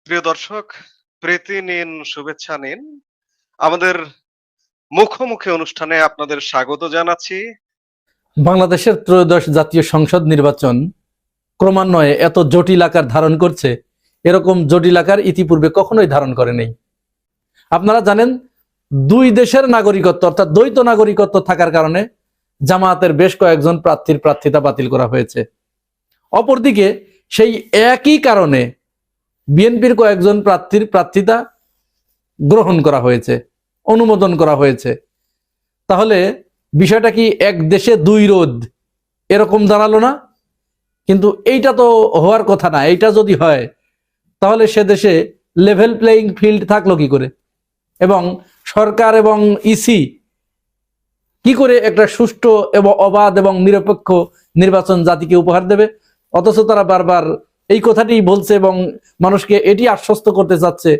প্রিয় দর্শক, প্রীতি নিন, শুভেচ্ছা নিন। আমাদের মুখোমুখি অনুষ্ঠানে আপনাদের স্বাগত জানাচ্ছি। বাংলাদেশের ত্রয়োদশ জাতীয় সংসদ নির্বাচন ক্রমান্বয়ে এত জটিল আকার ধারণ করছে, এরকম জটিল আকার ইতিপূর্বে কখনোই ধারণ করে নেই। আপনারা জানেন, দুই দেশের নাগরিকত্ব অর্থাৎ দ্বৈত নাগরিকত্ব থাকার কারণে জামায়াতের বেশ কয়েকজন প্রার্থীর প্রার্থিতা বাতিল করা হয়েছে। অপরদিকে সেই একই কারণে বিএনপির কয়েকজন প্রার্থীর প্রার্থিতা গ্রহণ করা হয়েছে, অনুমোদন করা হয়েছে। তাহলে বিষয়টা কি এক দেশে দুই রোদ এরকম দাঁড়ালো না? কিন্তু এইটা তো হওয়ার কথা না। এইটা যদি হয় তাহলে সে দেশে লেভেল প্লেইং ফিল্ড থাকলো কি করে, এবং সরকার এবং ইসি কি করে একটা সুষ্ঠু এবং অবাধ এবং নিরপেক্ষ নির্বাচন জাতিকে উপহার দেবে? অথচ তারা বারবার এই কথাটি বলছে এবং মানুষকে এটি আশ্বস্ত করতে চাচ্ছে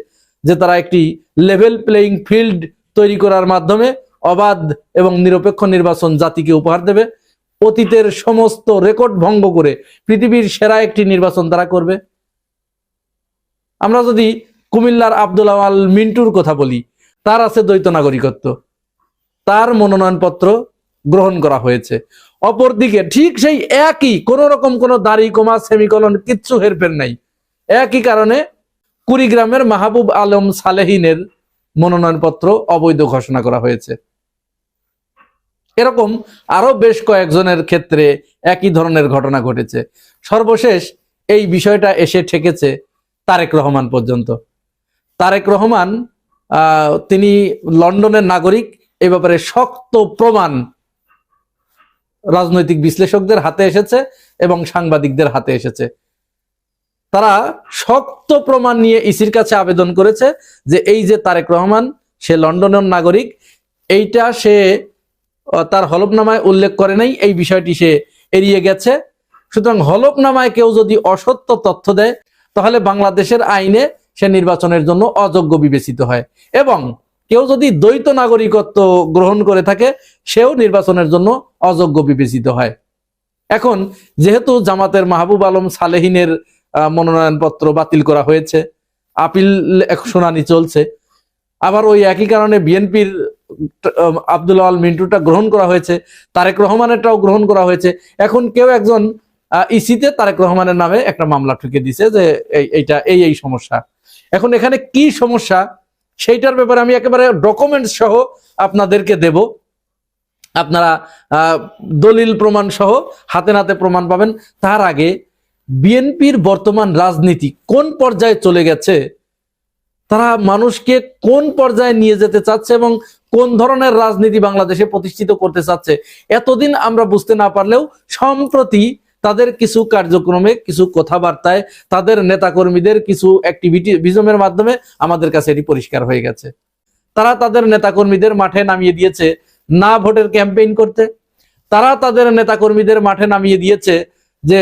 যে তারা একটি লেভেল প্লেইং ফিল্ড তৈরি করার মাধ্যমে অবাধ এবং নিরপেক্ষ নির্বাচন জাতিকে উপহার দেবে। অতীতের সমস্ত রেকর্ড ভঙ্গ করে পৃথিবীর সেরা একটি নির্বাচন তারা করবে। আমরা যদি কুমিল্লার আব্দুল আওয়াল মিন্টুর কথা বলি, তার আছে দ্বৈত নাগরিকত্ব, তার মনোনয়নপত্র গ্রহণ করা হয়েছে। অপরদিকে ঠিক সেই একই, কোন রকম কোনো দাড়ি কমা সেমিকলন কিচ্ছু হেরফের নাই, একই কারণে কুড়িগ্রামের মাহবুব আলম সালেহিনের মনোনয়নপত্র অবৈধ ঘোষণা করা হয়েছে। এরকম আরো বেশ কয়েকজনের ক্ষেত্রে একই ধরনের ঘটনা ঘটেছে। সর্বশেষ এই বিষয়টা এসে ঠেকেছে তারেক রহমান পর্যন্ত। তারেক রহমান তিনি লন্ডনের নাগরিক, এ ব্যাপারে শক্ত প্রমাণ রাজনৈতিক বিশ্লেষকদের হাতে এসেছে এবং সাংবাদিকদের হাতে এসেছে। তারা শক্ত প্রমাণ নিয়ে ইসির কাছে আবেদন করেছে যে এই যে তারেক রহমান, সে লন্ডনের নাগরিক, এইটা সে তার হলফনামায় উল্লেখ করে নাই, এই বিষয়টি সে এড়িয়ে গেছে। সুতরাং হলফনামায় কেউ যদি অসত্য তথ্য দেয় তাহলে বাংলাদেশের আইনে সে নির্বাচনের জন্য অযোগ্য বিবেচিত হয়, এবং কেউ যদি দ্বৈত নাগরিকত্ব গ্রহণ করে থাকে সেও নির্বাচনের জন্য অযোগ্য বিবেচিত হয়। এখন যেহেতু জামাতের মাহবুব আলম সালেহিনের মনোনয়নপত্র বাতিল করা হয়েছে, আপিল শুনানি চলছে, আবার ওই একই কারণে বিএনপির আব্দুল আওয়াল মিন্টুটা গ্রহণ করা হয়েছে, তারেক রহমানেরটাও গ্রহণ করা হয়েছে। এখন কেউ একজন ইসিতে তারেক রহমানের নামে একটা মামলা ঠুকে দিছে যে এইটা এই সমস্যা। এখন এখানে কি সমস্যা সেইটার ব্যাপারে আমি একেবারে ডকুমেন্টস সহ আপনাদেরকে দেব। আপনারা দলিল প্রমাণ সহ হাতে নাতে প্রমাণ পাবেন। তার আগে বিএনপির বর্তমান রাজনীতি কোন পর্যায়ে চলে গেছে, তারা মানুষকে কোন পর্যায়ে নিয়ে যেতে চাচ্ছে এবং কোন ধরনের রাজনীতি বাংলাদেশে প্রতিষ্ঠিত করতে চাচ্ছে, এতদিন আমরা বুঝতে না পারলেও সম্প্রতি তাদের কিছু কার্যক্রমে, কিছু কথাবার্তায়, তাদের নেতাকর্মীদের কিছু অ্যাক্টিভিজমের মাধ্যমে আমাদের কাছে এটি পরিষ্কার হয়ে গেছে। তারা তাদের নেতাকর্মীদের মাঠে নামিয়ে দিয়েছে না ভোটের ক্যাম্পেইন করতে। তারা তাদের নেতাকর্মীদের মাঠে নামিয়ে দিয়েছে যে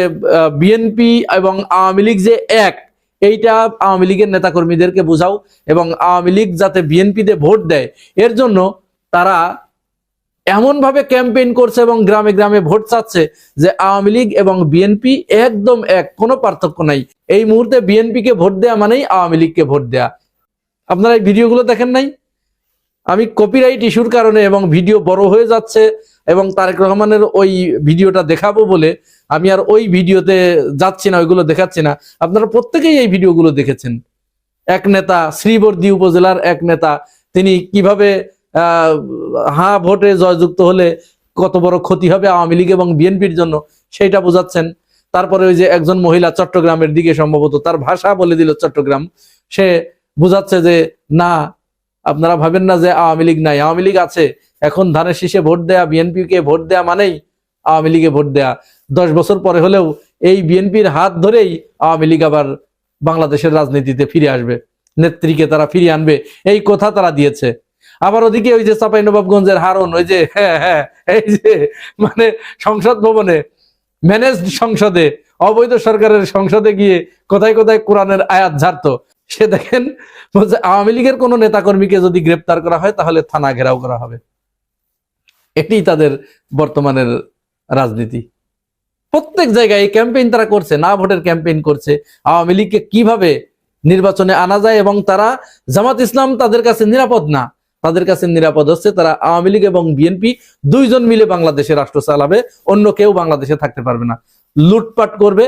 বিএনপি এবং আওয়ামী লীগ যে এক, এইটা আওয়ামী লীগের নেতাকর্মীদেরকে বোঝাও এবং আওয়ামী লীগ যাতে বিএনপিতে ভোট দেয় এর জন্য তারা এমন ভাবে ক্যাম্পেইন করছে এবং গ্রামে গ্রামে ভোট চাচ্ছে যে আওয়ামী লীগ এবং বিএনপি একদম এক, কোনো পার্থক্য নাই। এই মুহূর্তে বিএনপি কে ভোট দেয়া মানেই আওয়ামী লীগকে ভোট দেয়া। আপনারা এই ভিডিওগুলো দেখেন নাই? আমি কপিরাইট ইস্যুর কারণে এবং ভিডিও বড় হয়ে যাচ্ছে এবং তারেক রহমানের ওই ভিডিওটা দেখাবো বলে আমি আর ওই ভিডিওতে যাচ্ছি না, ওইগুলো দেখাচ্ছি না। আপনারা প্রত্যেকেই এই ভিডিওগুলো দেখেছেন। এক নেতা, শ্রীবর্দী উপজেলার এক নেতা, তিনি কিভাবে হা ভোটে জয়যুক্ত হলে কত বড় ক্ষতি হবে আওয়ামী লীগ এবং বিএনপির জন্য সেইটা বোঝাচ্ছেন। তারপরে ওই যে একজন মহিলা চট্টগ্রামের দিকে, সম্ভবত তার ভাষা বলে দিল চট্টগ্রাম, সে বোঝাচ্ছে যে না, আপনারা ভাবেন না যে আওয়ামী লীগ নাই, আওয়ামী লীগ আছে। এখন ধানের শীষে ভোট দেয়া, বিএনপি কে ভোট দেয়া মানেই আওয়ামী লীগে ভোট দেয়া। 10 বছর পরে হলেও এই বিএনপির হাত ধরেই আওয়ামী লীগ আবার বাংলাদেশের রাজনীতিতে ফিরে আসবে, নেত্রীকে তারা ফিরিয়ে আনবে, এই কথা তারা দিয়েছে। আবার ওদিকে ওই যে চাঁপাইনবাবগঞ্জের হারুন, ওই যে এই যে মানে সংসদ ভবনে, ম্যানেজড সংসদে, অবৈধ সরকারের সংসদে গিয়ে কোথায় কোথায় কোরআনের আয়াত ঝাড়তো। সে দেখেন বলছে আওয়ামী লীগের কোন নেতাকর্মীকে যদি গ্রেপ্তার করা হয় তাহলে থানা ঘেরাও করা হবে। এটি তাদের বর্তমানের রাজনীতি। প্রত্যেক জায়গায় ক্যাম্পেইন তারা করছে, না ভোটের ক্যাম্পেইন করছে, আওয়ামী লীগকে কিভাবে নির্বাচনে আনা যায় এবং তারা জামাত ইসলাম তাদের কাছে নিরাপদ না, তাদের কাছে নিরাপদ হচ্ছে তারা আওয়ামী লীগ এবং বিএনপি দুইজন মিলে বাংলাদেশে রাষ্ট্র চালাবে, অন্য কেউ বাংলাদেশে থাকতে পারবে না। লুটপাট করবে,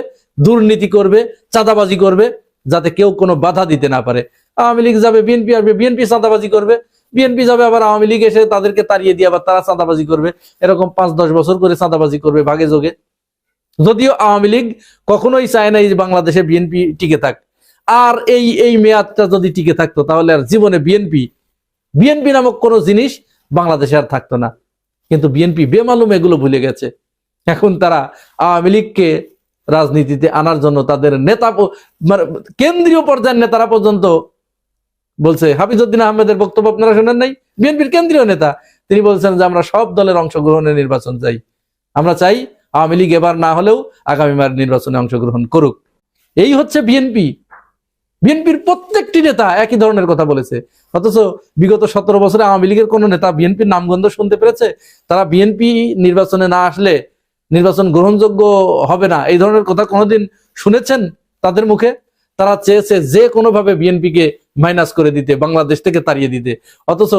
দুর্নীতি করবে, চাঁদাবাজি করবে, যাতে কেউ কোনো বাধা দিতে না পারে। আওয়ামী লীগ যাবে, বিএনপি আসবে, বিএনপি চাঁদাবাজি করবে, বিএনপি যাবে, আবার আওয়ামী লীগ এসে তাদেরকে তাড়িয়ে দিয়ে আবার তারা চাঁদাবাজি করবে। এরকম 5-10 বছর করে চাঁদাবাজি করবে ভাগে যোগে। যদিও আওয়ামী লীগ কখনোই চায় না যে বাংলাদেশে বিএনপি টিকে থাক, আর এই মেয়াদটা যদি টিকে থাকতো তাহলে আর জীবনে বিএনপি নামক কোনো জিনিস বাংলাদেশে আর থাকতো না। কিন্তু বিএনপি বেমালুম এগুলো ভুলে গেছে। এখন তারা আওয়ামী লীগকে রাজনীতিতে আনার জন্য তাদের নেতা, মানে কেন্দ্রীয় পর্যায়ের নেতারা পর্যন্ত বলছে, হাফিজউদ্দিন আহমেদের বক্তব্য আপনারা শোনেন নাই? বিএনপির কেন্দ্রীয় নেতা তিনি বলছেন যে আমরা সব দলের অংশগ্রহণের নির্বাচন চাই, আমরা চাই আওয়ামী লীগ এবার না হলেও আগামীবার নির্বাচনে অংশগ্রহণ করুক। এই হচ্ছে বিএনপির প্রত্যেকটি নেতা একই ধরনের কথা বলেছে। অথচ বিগত 17 বছরে আওয়ামী লীগের কোন নেতা বিএনপির নামগন্ধ শুনতে পেরেছে? তারা বিএনপি নির্বাচনে না আসলে নির্বাচন গ্রহণযোগ্য হবে না, এই ধরনের কথা কোনোদিন শুনেছেন তাদের মুখে? তারা চেয়েছে যে কোনোভাবে বিএনপিকে মাইনাস করে দিতে, বাংলাদেশ থেকে তাড়িয়ে দিতে। অথচ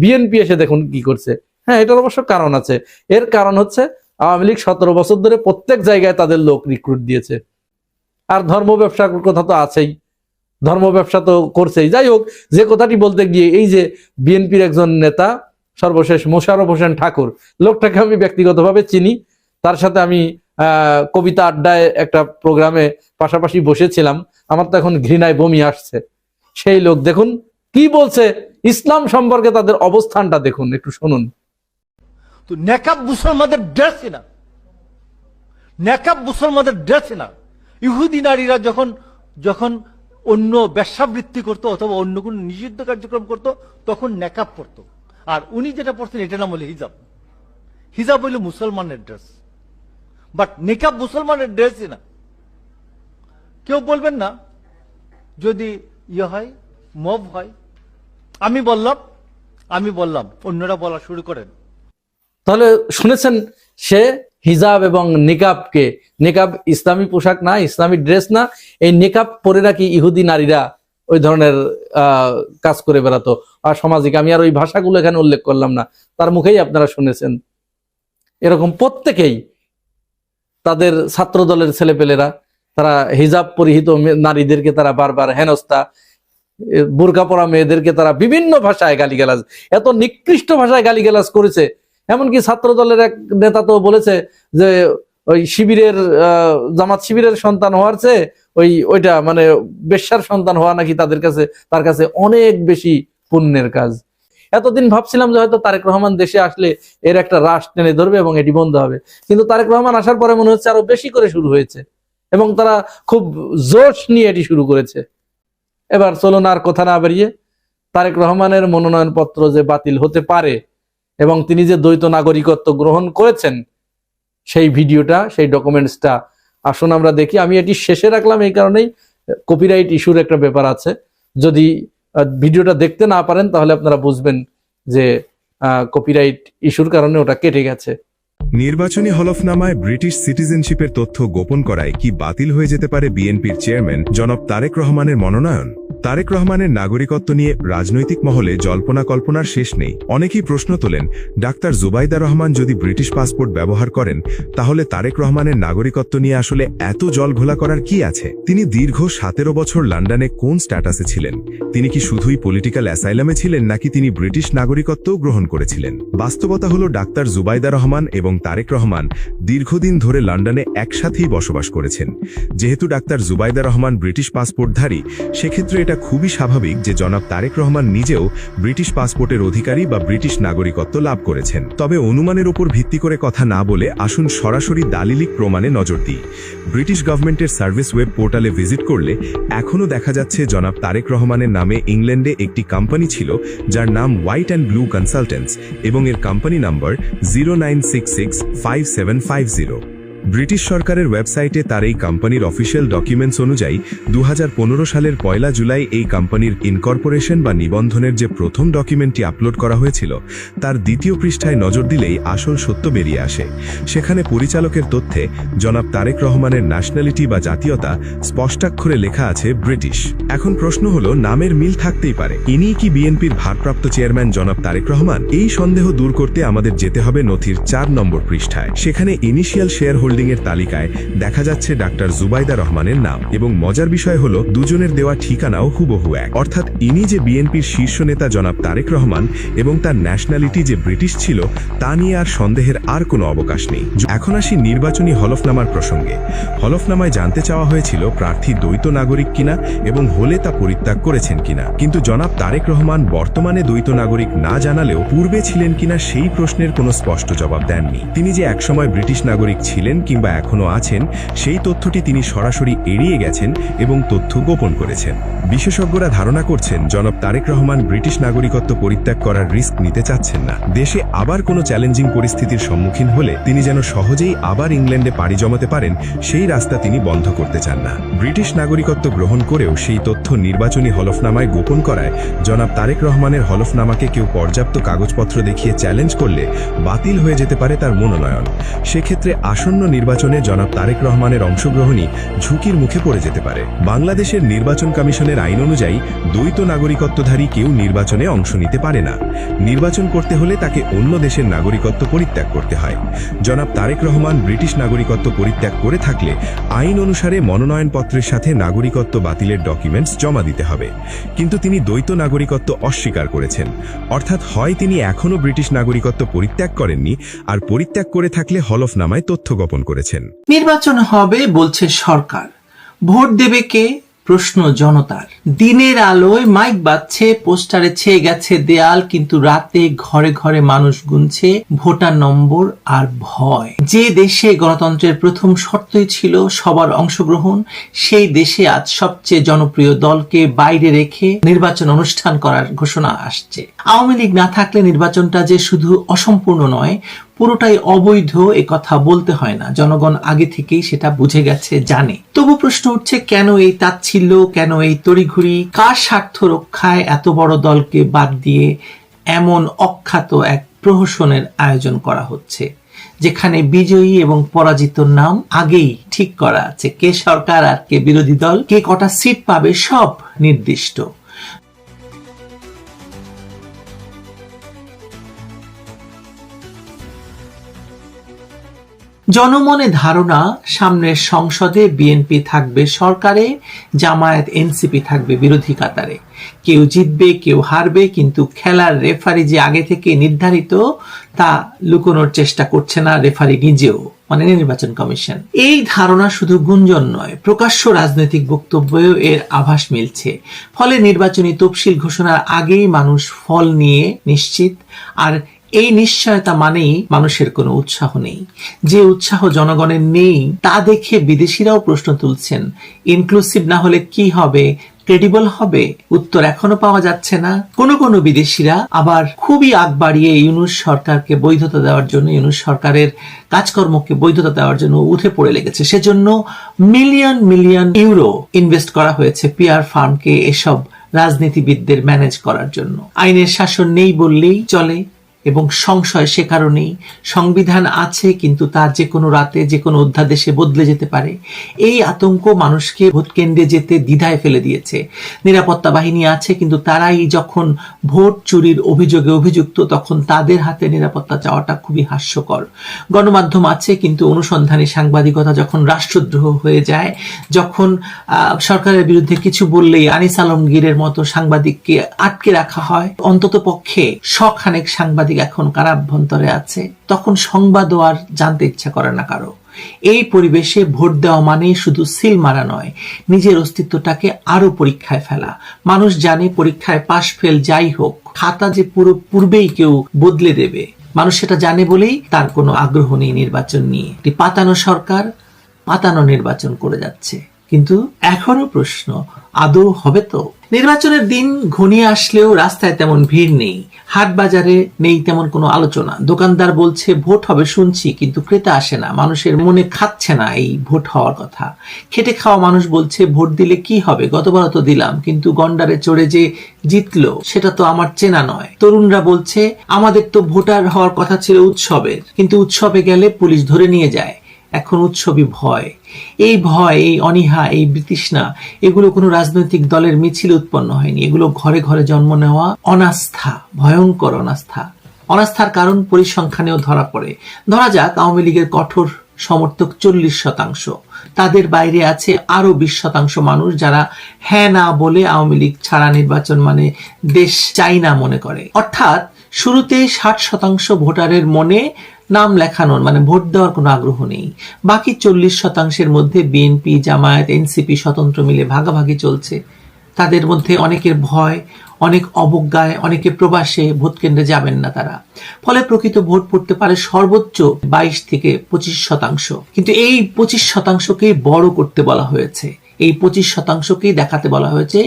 বিএনপি এসে দেখুন কি করছে। হ্যাঁ, এটার অবশ্য কারণ আছে। এর কারণ হচ্ছে আওয়ামী লীগ 17 বছর ধরে প্রত্যেক জায়গায় তাদের লোক রিক্রুট দিয়েছে। আর ধর্ম ব্যবসার কথা তো আছেই, ধর্ম ব্যবসা তো করছেই। যাই হোক, যে কথাটি বলতে গিয়ে, এই যে বিএনপির একজন নেতা সর্বশেষ মোশাররফ হোসেন ঠাকুর, লোকটাকে আমি ব্যক্তিগতভাবে চিনি, তার সাথে আমি কবিতা আড্ডায় একটা প্রোগ্রামে পাশাপাশি বসেছিলাম। আমার তো এখন ঘৃণায় বমি আসছে। সেই লোক দেখুন কি বলছে ইসলাম সম্পর্কে, তাদের অবস্থানটা দেখুন, একটু শুনুন। তো নেকাব মুসলমানদের ড্রেসই না, নেকাব মুসলমানদের ড্রেসই না। ইহুদি নারীরা যখন অন্য ব্যবসাবৃত্তি করতো অথবা অন্য কোন নিষিদ্ধ কার্যক্রম করতো তখন নেকাব পরতো। আর উনি যেটা পড়তেন এটার নাম হলো হিজাব। হিজাব হইল মুসলমানের ড্রেস, বাট নেকাব মুসলমানের ড্রেসই না। কেউ বলবেন না যদি ইয়ে হয়, মব হয়। আমি বললাম, অন্যরা বলা শুরু করেন। তাহলে শুনেছেন, সে হিজাব এবং নিকাবকে, নিকাব ইসলামী পোশাক না, ইসলামী ড্রেস না, এই নিকাব পরে নাকি ইহুদি নারীরা ওই ধরনের কাজ করে বেড়াতো আর সামাজিক, আমি আর ওই ভাষাগুলো এখানে উল্লেখ করলাম না, তার মুখেই আপনারা শুনেছেন। এরকম প্রত্যেকেই তাদের ছাত্র দলের ছেলেপেলেরা, তারা হিজাব পরিহিত নারীদেরকে তারা বারবার হেনস্থা, বোরকা পরা মেয়েদেরকে তারা বিভিন্ন ভাষায় গালিগালাজ, এত নিকৃষ্ট ভাষায় গালিগালাজ করেছে। এমনকি ছাত্র দলের এক নেতা তো বলেছে যে ওই শিবিরের জামাত শিবিরের সন্তান হওয়ার চেয়ে ওইটা মানে বেশ্যার সন্তান হওয়া নাকি তার কাছে অনেক বেশি পুণ্যের কাজ। এতদিন ভাবছিলাম যে হয়তো তারেক রহমান দেশে আসলে এর একটা রাশ টেনে ধরবে এবং এটি বন্ধ হবে, কিন্তু তারেক রহমান আসার পরে মনে হচ্ছে আরো বেশি করে শুরু হয়েছে এবং তারা খুব জোশ নিয়ে এটি শুরু করেছে। এবার চলুন আর কথা না বাড়িয়ে, তারেক রহমানের মনোনয়নপত্র যে বাতিল হতে পারে এবং তিনি যে দ্বৈত নাগরিকত্ব গ্রহণ করেছেন সেই ভিডিওটা, সেই ডকুমেন্টসটা আসুন আমরা দেখি। আমি এটি শেষে রাখলাম এই কারণেই, কপিরাইট ইস্যুর একটা ব্যাপার আছে। যদি ভিডিওটা দেখতে না পারেন তাহলে আপনারা বুঝবেন যে কপিরাইট ইস্যুর কারণে ওটা কেটে গেছে। নির্বাচনী হলফনামায় ব্রিটিশ সিটিজেনশিপের তথ্য গোপন করায় কি বাতিল হয়ে যেতে পারে বিএনপির চেয়ারম্যান জনাব তারেক রহমানের মনোনয়ন? তারেক রহমানের নাগরিকত্ব নিয়ে রাজনৈতিক মহলে জল্পনা কল্পনার শেষ নেই। অনেকেই প্রশ্ন তোলেন, ডাক্তার জুবাইদা রহমান যদি ব্রিটিশ পাসপোর্ট ব্যবহার করেন তাহলে তারেক রহমানের নাগরিকত্ব নিয়ে আসলে এত জলঘোলা করার কি আছে? তিনি দীর্ঘ 17 বছর লন্ডনে কোন স্ট্যাটাসে ছিলেন? তিনি কি শুধুই পলিটিক্যাল অ্যাসাইলামে ছিলেন নাকি তিনি ব্রিটিশ নাগরিকত্বও গ্রহণ করেছিলেন? বাস্তবতা হলো ডাক্তার জুবাইদা রহমান এবং তারেক রহমান দীর্ঘদিন ধরে লন্ডনে একসাথেই বসবাস করেছেন। যেহেতু ডাক্তার জুবাইদা রহমান ব্রিটিশ পাসপোর্টধারী, সেক্ষেত্রে এটা খুবই স্বাভাবিক যে জনাব তারেক রহমান নিজেও ব্রিটিশ পাসপোর্টের অধিকারী বা ব্রিটিশ নাগরিকত্ব লাভ করেছেন। তবে অনুমানের উপর ভিত্তি করে কথা না বলে আসুন সরাসরি দালিলিক প্রমাণে নজর দিই। ব্রিটিশ গভর্নমেন্টের সার্ভিস ওয়েব পোর্টালে ভিজিট করলে এখনও দেখা যাচ্ছে জনাব তারেক রহমানের নামে ইংল্যান্ডে একটি কোম্পানি ছিল যার নাম হোয়াইট অ্যান্ড ব্লু কনসালটেন্টস এবং এর কোম্পানি নাম্বার 09665750। ব্রিটিশ সরকারের ওয়েবসাইটে তার এই কোম্পানির অফিসিয়াল ডকুমেন্টস অনুযায়ী 2015 সালের 1 জুলাই এই কোম্পানির ইনকর্পোরেশন বা নিবন্ধনের যে প্রথম ডকুমেন্টটি আপলোড করা হয়েছিল তার দ্বিতীয় পৃষ্ঠায় নজর দিলেই আসল সত্য বেরিয়ে আসে। সেখানে পরিচালকের তথ্যে জনাব তারেক রহমানের ন্যাশনালিটি বা জাতীয়তা স্পষ্টাক্ষরে লেখা আছে ব্রিটিশ। এখন প্রশ্ন হলো, নামের মিল থাকতেই পারে, ইনিই কি বিএনপির ভারপ্রাপ্ত চেয়ারম্যান জনাব তারেক রহমান? এই সন্দেহ দূর করতে আমাদের যেতে হবে নথির 4 নম্বর পৃষ্ঠায়। সেখানে ইনিশিয়াল শেয়ার হোল্ডিং এর তালিকায় দেখা যাচ্ছে ডাক্তার জুবাইদা রহমানের নাম, এবং মজার বিষয় হলো দুজনের দেওয়া ঠিকানাও হুবহু এক। অর্থাৎ ইনি যে বিএনপির শীর্ষ নেতা জনাব তারেক রহমান এবং তার ন্যাশনালিটি যে ব্রিটিশ ছিল তা নিয়ে আর সন্দেহের আর কোনো অবকাশ নেই। এখন আসি নির্বাচনী হলফনামার প্রসঙ্গে। হলফনামায় জানতে চাওয়া হয়েছিল প্রার্থী দ্বৈত নাগরিক কিনা এবং হলে তা পরিত্যাগ করেছেন কিনা, কিন্তু জনাব তারেক রহমান বর্তমানে দ্বৈত নাগরিক না জানালেও পূর্বে ছিলেন কিনা সেই প্রশ্নের কোনো স্পষ্ট জবাব দেননি। তিনি যে একসময় ব্রিটিশ নাগরিক ছিলেন কিংবা এখনো আছেন সেই তথ্যটি তিনি সরাসরি এড়িয়ে গেছেন এবং তথ্য গোপন করেছেন। বিশেষজ্ঞরা ধারণা করছেন জনাব তারেক রহমান ব্রিটিশ নাগরিকত্ব পরিত্যাগ করার রিস্ক নিতে চাচ্ছেন না। দেশে আবার কোনো চ্যালেঞ্জিং পরিস্থিতির সম্মুখীন হলে তিনি যেন সহজেই আবার ইংল্যান্ডে পাড়ি জমাতে পারেন সেই রাস্তা তিনি বন্ধ করতে চান না। ব্রিটিশ নাগরিকত্ব গ্রহণ করেও সেই তথ্য নির্বাচনী হলফনামায় গোপন করায় জনাব তারেক রহমানের হলফনামাকে কেউ পর্যাপ্ত কাগজপত্র দেখিয়ে চ্যালেঞ্জ করলে বাতিল হয়ে যেতে পারে তার মনোনয়ন। সেক্ষেত্রে আসন্ন নির্বাচনে জনাব তারেক রহমানের অংশগ্রহণই ঝুঁকির মুখে পড়ে যেতে পারে। বাংলাদেশের নির্বাচন কমিশনের আইন অনুযায়ী দ্বৈত নাগরিকত্বধারী কেউ নির্বাচনে অংশ নিতে পারে না। নির্বাচন করতে হলে তাকে অন্য দেশের নাগরিকত্ব পরিত্যাগ করতে হয়। জনাব তারেক রহমান ব্রিটিশ নাগরিকত্ব পরিত্যাগ করে থাকলে আইন অনুসারে মনোনয়নপত্রের সাথে নাগরিকত্ব বাতিলের ডকুমেন্টস জমা দিতে হবে, কিন্তু তিনি দ্বৈত নাগরিকত্ব অস্বীকার করেছেন। অর্থাৎ হয় তিনি এখনও ব্রিটিশ নাগরিকত্ব পরিত্যাগ করেননি, আর পরিত্যাগ করে থাকলে হলফনামায় তথ্য গোপন করেছেন। নির্বাচন হবে বলছে সরকার, ভোট দেবে কে? প্রশ্ন জনতার। দিনের আলোয় মাইক বাজছে, পোস্টারে ছেয়ে গেছে দেয়াল, কিন্তু রাতে ঘরে ঘরে মানুষ গুনছে ভোটার নম্বর আর ভয়। যে দেশে গণতন্ত্রের প্রথম শর্তই ছিল সবার অংশগ্রহণ, সেই দেশে আজ সবচেয়ে জনপ্রিয় দলকে বাইরে রেখে নির্বাচন অনুষ্ঠান করার ঘোষণা আসছে। আওয়ামী লীগ না থাকলে নির্বাচনটা যে শুধু অসম্পূর্ণ নয়, পুরোটাই অবৈধ, এ কথা বলতে হয় না। জনগণ আগে থেকেই সেটা বুঝে গেছে, জানে। তবু প্রশ্ন উঠছে, কেন এই তাচ্ছিল্য, কেন এই তড়িঘড়ি? কার স্বার্থ রক্ষায় এত বড় দলকে বাদ দিয়ে এমন অখ্যাত এক প্রহসনের আয়োজন করা হচ্ছে, যেখানে বিজয়ী এবং পরাজিতর নাম আগেই ঠিক করা আছে? কে সরকার আর কে বিরোধী দল, কে কটা সিট পাবে, সব নির্দিষ্ট। জনমনে ধারণা, সামনের সংসদে বিএনপি থাকবে সরকারে, জামায়াত এনসিপি থাকবে বিরোধী কাতারে। কেউ জিতবে, কেউ হারবে, কিন্তু খেলার রেফারি যে আগে থেকে নির্ধারিত তা লুকোনোর চেষ্টা করছে না রেফারি নিজেও, মানে নির্বাচন কমিশন। এই ধারণা শুধু গুঞ্জন নয়, প্রকাশ্য রাজনৈতিক বক্তব্যেও এর আভাস মিলছে। ফলে নির্বাচনী তফসিল ঘোষণার আগেই মানুষ ফল নিয়ে নিশ্চিত, আর এই নিশ্চয়তা মানেই মানুষের কোনো উৎসাহ নেই। যে উৎসাহ জনগণের নেই তা দেখে বিদেশিরাও প্রশ্ন তুলছেন, ইনক্লুসিভ না হলে কি হবে, ক্রেডিবল হবে? উত্তর এখনো পাওয়া যাচ্ছে না। কোনো বিদেশিরা আবার খুবই আগ বাড়িয়ে ইউনূস সরকারকে বৈধতা দেওয়ার জন্য, ইউনূস সরকারের কাজকর্মকে বৈধতা দেওয়ার জন্য উঠে পড়ে লেগেছে। সেজন্য মিলিয়ন মিলিয়ন ইউরো ইনভেস্ট করা হয়েছে পিআর ফার্মকে এসব রাজনীতিবিদদের ম্যানেজ করার জন্য। আইনের শাসন নেই বললেই চলে, এবং সংশয় সে কারণেই। সংবিধান আছে, কিন্তু তা যে কোনো রাতে যে কোনো অধ্যাদেশে বদলে যেতে পারে। এই আতঙ্ক মানুষকে ভোট কেন্দ্রে যেতে দ্বিধায় ফেলে দিয়েছে। নিরাপত্তা বাহিনী আছে, কিন্তু তারাই যখন ভোট চুরির অভিযোগে অভিযুক্ত, তখন তাদের হাতে নিরাপত্তা চাওয়াটা খুবই হাস্যকর। গণমাধ্যম আছে, কিন্তু অনুসন্ধানী সাংবাদিকতা যখন রাষ্ট্রদ্রোহ হয়ে যায়, যখন সরকারের বিরুদ্ধে কিছু বললেই আনিস আলমগীরের মতো সাংবাদিককে আটকে রাখা হয়, অন্তত পক্ষে শখানেক সাংবাদিক এখন কারাভ্যন্তরে আছে, তখন সংবাদও আর জানতে ইচ্ছা করে না কারো। এই পরিবেশে ভোট দেওয়া মানে শুধু সিল মারা নয়, নিজের অস্তিত্বটাকে আরো পরীক্ষায় ফেলা। মানুষ জানে পরীক্ষায় পাশ ফেল যাই হোক, খাতা যে পুরো পূর্বেই কেউ বদলে দেবে, মানুষ সেটা জানে বলেই তার কোনো আগ্রহ নেই নির্বাচন নিয়ে। একটি পাতানো সরকার পাতানো নির্বাচন করে যাচ্ছে। কিন্তু এখনো প্রশ্ন, আদৌ হবে তো? নির্বাচনের দিন ঘনিয়ে আসলেও রাস্তায় তেমন ভিড় নেই। হাট বাজারে নেই তেমন কোনো আলোচনা। দোকানদার বলছে ভোট হবে শুনছি, কিন্তু ক্রেতা আসে না, মানুষের মনে খাচ্ছে না এই ভোট হওয়ার কথা। খেটে খাওয়া মানুষ বলছে ভোট দিলে কি হবে, গতবার তো দিলাম, কিন্তু গন্ডারে চড়ে যে জিতলো সেটা তো আমার চেনা নয়। তরুণরা বলছে আমাদের তো ভোটার হওয়ার কথা ছিল উৎসবের, কিন্তু উৎসবে গেলে পুলিশ ধরে নিয়ে যায়, এখন উৎসবই ভয়। এই ভয়, এই অনীহা, এই বিতৃষ্ণা, এগুলো কোনো রাজনৈতিক দলের মিছিল উৎপন্ন হয়নি, এগুলো ঘরে ঘরে জন্ম নেওয়া অনাস্থা, ভয়ঙ্কর অনাস্থা। অনাস্থার কারণ পরিসংখ্যানেও ধরা পড়ে। ধরা যাক আওয়ামী লীগের কঠোর সমর্থক 40%, তাদের বাইরে আছে আরো 20% মানুষ যারা হ্যাঁ না বলে আওয়ামী লীগ ছাড়া নির্বাচন মানে দেশ চাই না মনে করে। অর্থাৎ শুরুতে 60% ভোটারের মনে নাম লেখানোর মানে ভোট দেওয়ার কোনো আগ্রহ নেই। বাকি 40%-এর মধ্যে বিএনপি, জামায়াত, এনসিপি স্বতন্ত্র মিলে ভাগাভাগি চলছে। তাদের মধ্যে অনেকের ভয়, অনেক অবজ্ঞায়, অনেকে প্রবাসে, ভোট কেন্দ্রে যাবেন না তারা। ফলে প্রকৃত ভোট পড়তে পারে সর্বোচ্চ 22 থেকে 25%। কিন্তু এই 25%কেই বড় করতে বলা হয়েছে, এই 25%কেই দেখাতে বলা হয়েছে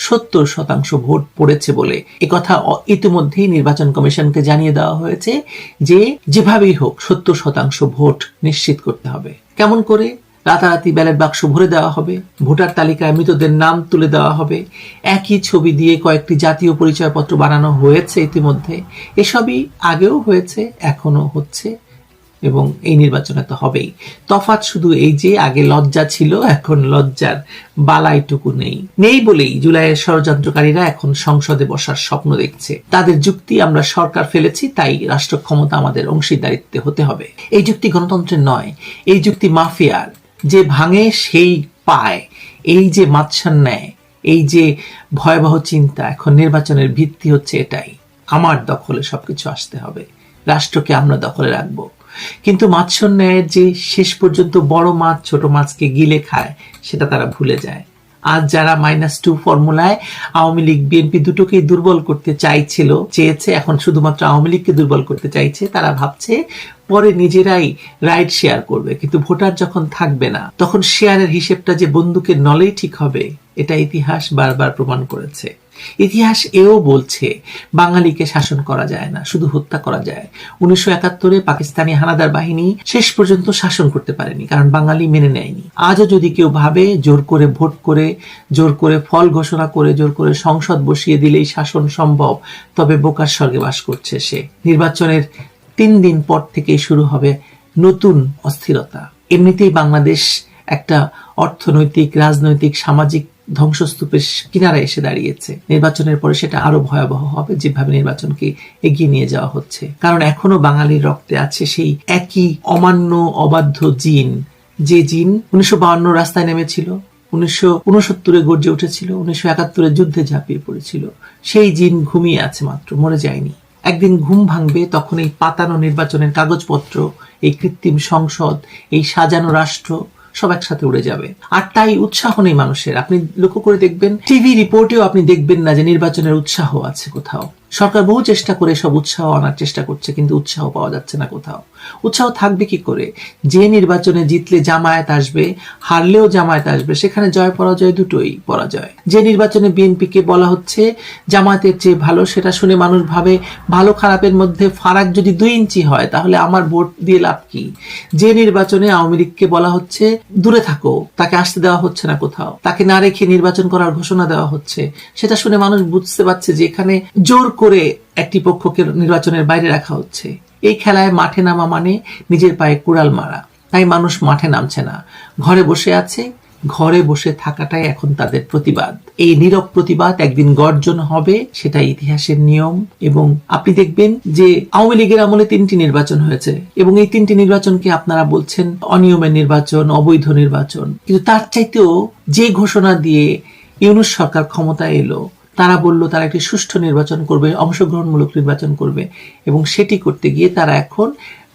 70% ভোট পড়েছে বলে। একথা ইতিমধ্যেই নির্বাচন কমিশনকে জানিয়ে দেওয়া হয়েছে যে যেভাবেই হোক 70% ভোট নিশ্চিত করতে হবে। কেমন করে? রাতারাতি ব্যালট বাক্স ভরে দেওয়া হবে, ভোটার তালিকায় মৃতদের নাম তুলে দেওয়া হবে, একই ছবি দিয়ে কয়েকটি জাতীয় পরিচয়পত্র বানানো হয়েছে ইতিমধ্যে। এসবই আগেও হয়েছে, এখনো হচ্ছে, এবং এই নির্বাচনে তো হবেই। তফাৎ শুধু এই যে আগে লজ্জা ছিল, এখন লজ্জার বালাইটুকু নেই বলেই জুলাইয়ের ষড়যন্ত্রকারীরা এখন সংসদে বসার স্বপ্ন দেখছে। তাদের যুক্তি, আমরা সরকার ফেলেছি তাই রাষ্ট্র ক্ষমতা আমাদের অংশীদারিত্বে হতে হবে। এই যুক্তি গণতন্ত্রের নয়, এই যুক্তি মাফিয়ার। যে ভাঙে সেই পায়। এই যে মাৎসান নেয়, এই যে ভয়াবহ চিন্তা, এখন নির্বাচনের ভিত্তি হচ্ছে এটাই, আমার দখলে সবকিছু আসতে হবে, রাষ্ট্রকে আমরা দখলে রাখবো। কিন্তু মাৎসর ন্যায়ের যে শেষ পর্যন্ত বড় মাছ ছোট মাছকে গিলে খায়, সেটা তারা ভুলে যায়। আজ যারা -2 ফর্মুলায় আওয়ামী লীগ বিএনপি দুটোকেই দুর্বল করতে চেয়েছে, এখন শুধুমাত্র আওয়ামী লীগকে দুর্বল করতে চাইছে, তারা ভাবছে পরে নিজেরাই রাইট শেয়ার করবে। কিন্তু ভোটার যখন থাকবে না, তখন শেয়ারের হিসেবটা যে বন্দুকের নলেই ঠিক হবে, এটা ইতিহাস বারবার প্রমাণ করেছে। ইতিহাস এও বলছে বাঙালিকে শাসন করা যায় না, শুধু হত্যা করা যায়। 1971-এ পাকিস্তানি হানাদার বাহিনী শেষ পর্যন্ত শাসন করতে পারেনি, কারণ বাঙালি মেনে নেয়নি। আজও যদি কেউ ভাবে জোর করে ভোট করে, জোর করে ফল ঘোষণা করে, জোর করে সংসদ বসিয়ে দিলেই শাসন সম্ভব, তবে বোকার স্বর্গে বাস করছে সে। নির্বাচনের 3 দিন পর থেকেই শুরু হবে নতুন অস্থিরতা। এমনিতেই বাংলাদেশ একটা অর্থনৈতিক, রাজনৈতিক, সামাজিক ধ্বংসস্তূপের কিনারে এসে দাঁড়িয়েছে। নির্বাচনের পরে সেটা আরো ভয়াবহ হবে, যেভাবে নির্বাচনকে এগিয়ে নিয়ে যাওয়া হচ্ছে। কারণ এখনো বাঙালির রক্তে আছে সেই একই অমান্য, অবাধ্য জিন, যে জিন 1952 রাস্তায় নেমেছিল, 1969-এ গর্জে উঠেছিল, 1971-এ যুদ্ধে ঝাঁপিয়ে পড়েছিল। সেই জিন ঘুমিয়ে আছে মাত্র, মরে যায়নি। একদিন ঘুম ভাঙবে, তখন এই পাতানো নির্বাচনের কাগজপত্র, এই কৃত্রিম সংসদ, এই সাজানো রাষ্ট্র সব একসাথে উড়ে যাবে। আর তাই উৎসাহ নেই মানুষের। আপনি লক্ষ্য করে দেখবেন, টিভি রিপোর্টেও আপনি দেখবেন না যে নির্বাচনের উৎসাহ আছে কোথাও। সরকার বহু চেষ্টা করে সব উৎসাহ আনার চেষ্টা করছে, কিন্তু উৎসাহ পাওয়া যাচ্ছে না কোথাও। উৎসাহ থাকবে কি করে? যে নির্বাচনে জিতলে জামায়াত আসবে, হারলেও জামায়াত আসবে, সেখানে জয় পরাজয় দুটোই পরাজয়। যে নির্বাচনে বিএনপিকে বলা হচ্ছে জামায়াতের চেয়ে ভালো, সেটা শুনে মানুষ ভাবে ভালো খারাপের মধ্যে ফারাক যদি 2 ইঞ্চি হয়, তাহলে আমার ভোট দিয়ে লাভ কি? যে নির্বাচনে আওয়ামী লীগকে বলা হচ্ছে দূরে থাকো, তাকে আসতে দেওয়া হচ্ছে না কোথাও, তাকে না রেখে নির্বাচন করার ঘোষণা দেওয়া হচ্ছে, সেটা শুনে মানুষ বুঝতে পারছে যে এখানে জোর করে একটি পক্ষকে নির্বাচনের বাইরে রাখা হচ্ছে। এই খেলায় মাঠে নামা মানে নিজের পায়ে কুড়াল মারা। তাই মানুষ মাঠে নামছে না, ঘরে বসে আছে। ঘরে বসে থাকাটাই এখন তাদের প্রতিবাদ। এই নীরব প্রতিবাদ একদিন গর্জন হবে, সেটা ইতিহাসের নিয়ম। এবং আপনি দেখবেন যে আওয়ামী লীগের আমলে 3টি নির্বাচন হয়েছে, এবং এই 3টি নির্বাচনকে আপনারা বলছেন অনিয়মের নির্বাচন, অবৈধ নির্বাচন। কিন্তু তার চাইতেও যে ঘোষণা দিয়ে ইউনূস সরকার ক্ষমতায় এলো, তারা বলল তারা একটি সুষ্ঠু নির্বাচন করবে, অংশগ্রহণমূলক নির্বাচন করবে, এবং সেটি করতে গিয়ে তারা এখন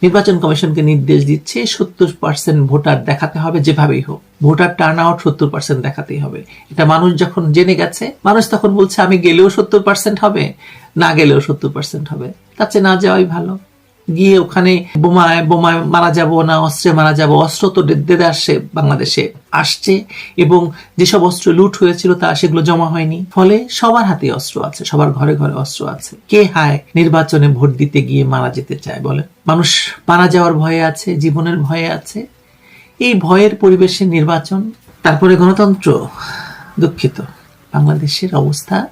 নির্বাচন কমিশনকে নির্দেশ দিচ্ছে 70% ভোটার দেখাতে হবে, যেভাবেই হোক ভোটার টার্ন আউট 70% দেখাতেই হবে। এটা মানুষ যখন জেনে গেছে, মানুষ তখন বলছে আমি গেলেও 70% হবে, না গেলেও 70% হবে, তার চেয়ে না যাওয়াই ভালো। গিয়ে ওখানে বোমায় বোমায় মারা যাব না অস্ত্রে মারা যাব, অস্ত্র তো দেদে আসছে, বাংলাদেশে আসছে, এবং যেসব অস্ত্র লুট হয়েছিল তা সেগুলো জমা হয়নি, ফলে সবার হাতে অস্ত্র আছে, সবার ঘরে ঘরে অস্ত্র আছে। কে হায় নির্বাচনে ভোট দিতে গিয়ে মারা যেতে চায় বলে? মানুষ মারা যাওয়ার ভয়ে আছে, জীবনের ভয়ে আছে। এই ভয়ের পরিবেশে নির্বাচন, তারপরে গণতন্ত্র। দুঃখিত, বাংলাদেশের অবস্থা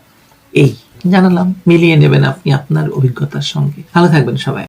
এই। জানালাম, মিলিয়ে নেবেন আপনি আপনার অভিজ্ঞতার সঙ্গে। ভালো থাকবেন সবাই।